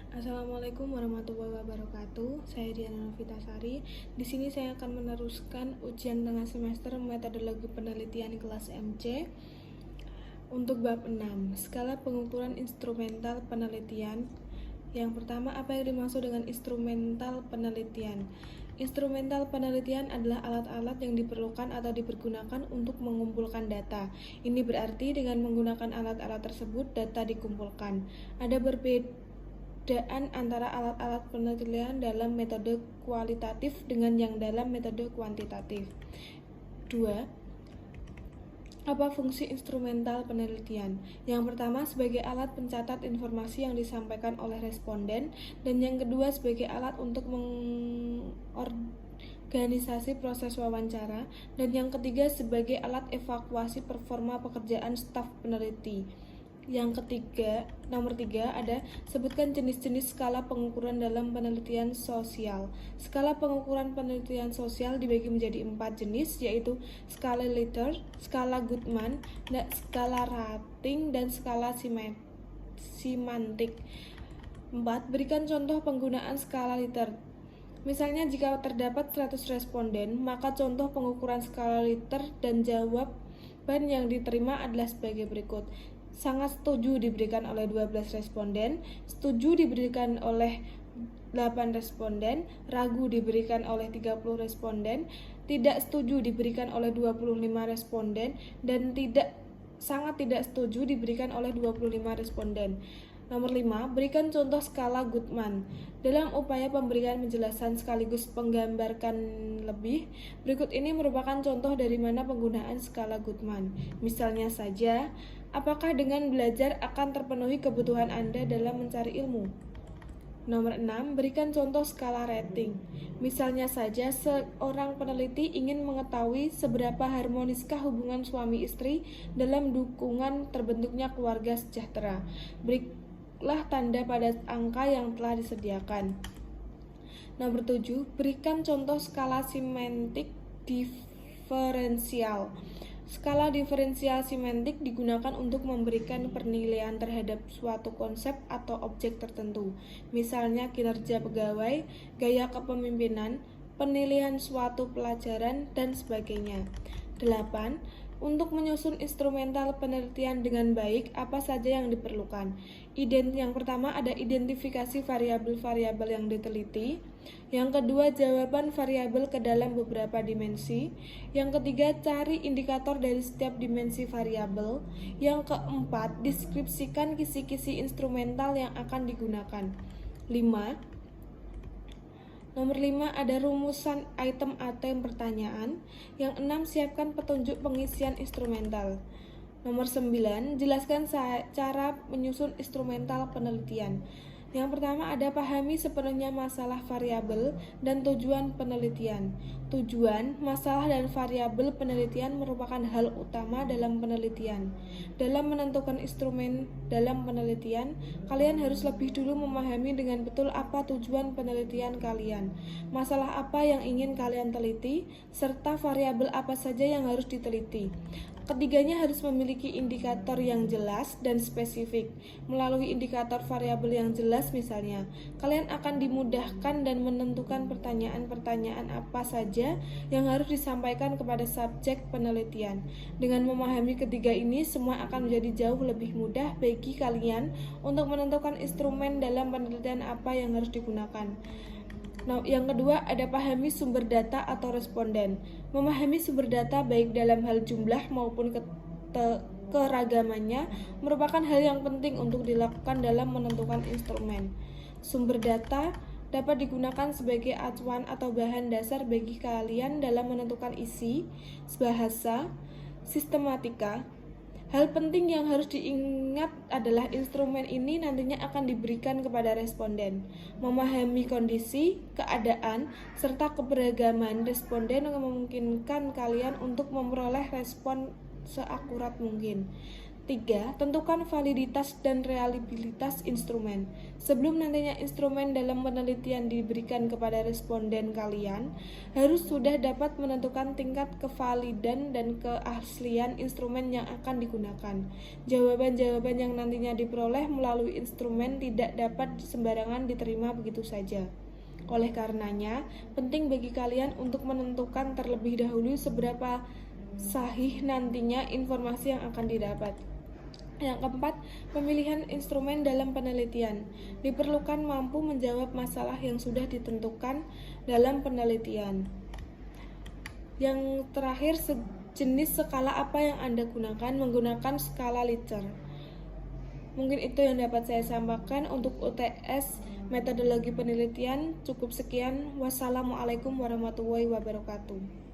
Assalamualaikum warahmatullahi wabarakatuh. Saya Diana Novitasari. Di sini saya akan meneruskan ujian tengah semester metodologi penelitian kelas MC untuk bab 6, skala pengukuran instrumental penelitian. Yang pertama, apa yang dimaksud dengan instrumental penelitian? Instrumental penelitian adalah alat-alat yang diperlukan atau dipergunakan untuk mengumpulkan data. Ini berarti dengan menggunakan alat-alat tersebut, data dikumpulkan. Ada perbedaan antara alat-alat penelitian dalam metode kualitatif dengan yang dalam metode kuantitatif. 2. Apa fungsi instrumental penelitian? Yang pertama, sebagai alat pencatat informasi yang disampaikan oleh responden, dan yang kedua sebagai alat untuk mengorganisasi proses wawancara, dan yang ketiga sebagai alat evaluasi performa pekerjaan staf peneliti. Yang ketiga, nomor 3 ada sebutkan jenis-jenis skala pengukuran dalam penelitian sosial. Skala pengukuran penelitian sosial dibagi menjadi 4 jenis, yaitu skala Likert, skala Guttman, skala rating, dan skala semantik. 4. Berikan contoh penggunaan skala Likert. Misalnya jika terdapat 100 responden, maka contoh pengukuran skala Likert dan jawaban yang diterima adalah sebagai berikut. Sangat setuju diberikan oleh 12 responden, setuju diberikan oleh 8 responden, ragu diberikan oleh 30 responden, tidak setuju diberikan oleh 25 responden, dan sangat tidak setuju diberikan oleh 25 responden. Nomor 5, berikan contoh skala Guttman. Dalam upaya pemberian penjelasan sekaligus menggambarkan lebih, berikut ini merupakan contoh dari mana penggunaan skala Guttman. Misalnya saja, apakah dengan belajar akan terpenuhi kebutuhan Anda dalam mencari ilmu? Nomor 6, berikan contoh skala rating. Misalnya saja, seorang peneliti ingin mengetahui seberapa harmoniskah hubungan suami istri dalam dukungan terbentuknya keluarga sejahtera. Berilah tanda pada angka yang telah disediakan. Nomor 7, berikan contoh skala semantik diferensial. Skala diferensial semantik digunakan untuk memberikan penilaian terhadap suatu konsep atau objek tertentu, misalnya kinerja pegawai, gaya kepemimpinan, penilaian suatu pelajaran, dan sebagainya. 8. Untuk menyusun instrumental penelitian dengan baik, apa saja yang diperlukan? Yang pertama ada identifikasi variabel-variabel yang diteliti. Yang kedua, jawaban variabel ke dalam beberapa dimensi. Yang ketiga, cari indikator dari setiap dimensi variabel. Yang keempat, deskripsikan kisi-kisi instrumental yang akan digunakan. Nomor 5 ada rumusan item pertanyaan. Yang 6, siapkan petunjuk pengisian instrumental. Nomor 9, jelaskan cara menyusun instrumental penelitian. Yang pertama ada pahami sepenuhnya masalah variabel dan tujuan penelitian. Tujuan, masalah, dan variabel penelitian merupakan hal utama dalam penelitian. Dalam menentukan instrumen dalam penelitian, kalian harus lebih dulu memahami dengan betul apa tujuan penelitian kalian, masalah apa yang ingin kalian teliti, serta variabel apa saja yang harus diteliti. Ketiganya harus memiliki indikator yang jelas dan spesifik. Melalui indikator variabel yang jelas misalnya, kalian akan dimudahkan dan menentukan pertanyaan-pertanyaan apa saja yang harus disampaikan kepada subjek penelitian. Dengan memahami ketiga ini, semua akan menjadi jauh lebih mudah bagi kalian untuk menentukan instrumen dalam penelitian apa yang harus digunakan. Nah, yang kedua ada pahami sumber data atau responden. Memahami sumber data baik dalam hal jumlah maupun keragamannya merupakan hal yang penting untuk dilakukan dalam menentukan instrumen. Sumber data dapat digunakan sebagai acuan atau bahan dasar bagi kalian dalam menentukan isi, bahasa, sistematika. Hal penting yang harus diingat adalah instrumen ini nantinya akan diberikan kepada responden. Memahami kondisi, keadaan, serta keberagaman responden memungkinkan kalian untuk memperoleh respon seakurat mungkin. 3. Tentukan validitas dan reliabilitas instrumen. Sebelum nantinya instrumen dalam penelitian diberikan kepada responden kalian, harus sudah dapat menentukan tingkat kevalidan dan keaslian instrumen yang akan digunakan. Jawaban-jawaban yang nantinya diperoleh melalui instrumen tidak dapat sembarangan diterima begitu saja. Oleh karenanya, penting bagi kalian untuk menentukan terlebih dahulu seberapa sahih nantinya informasi yang akan didapat. Yang keempat, pemilihan instrumen dalam penelitian. Diperlukan mampu menjawab masalah yang sudah ditentukan dalam penelitian. Yang terakhir, jenis skala apa yang Anda gunakan? Menggunakan skala Likert. Mungkin itu yang dapat saya sampaikan untuk UTS metodologi penelitian. Cukup sekian. Wassalamualaikum warahmatullahi wabarakatuh.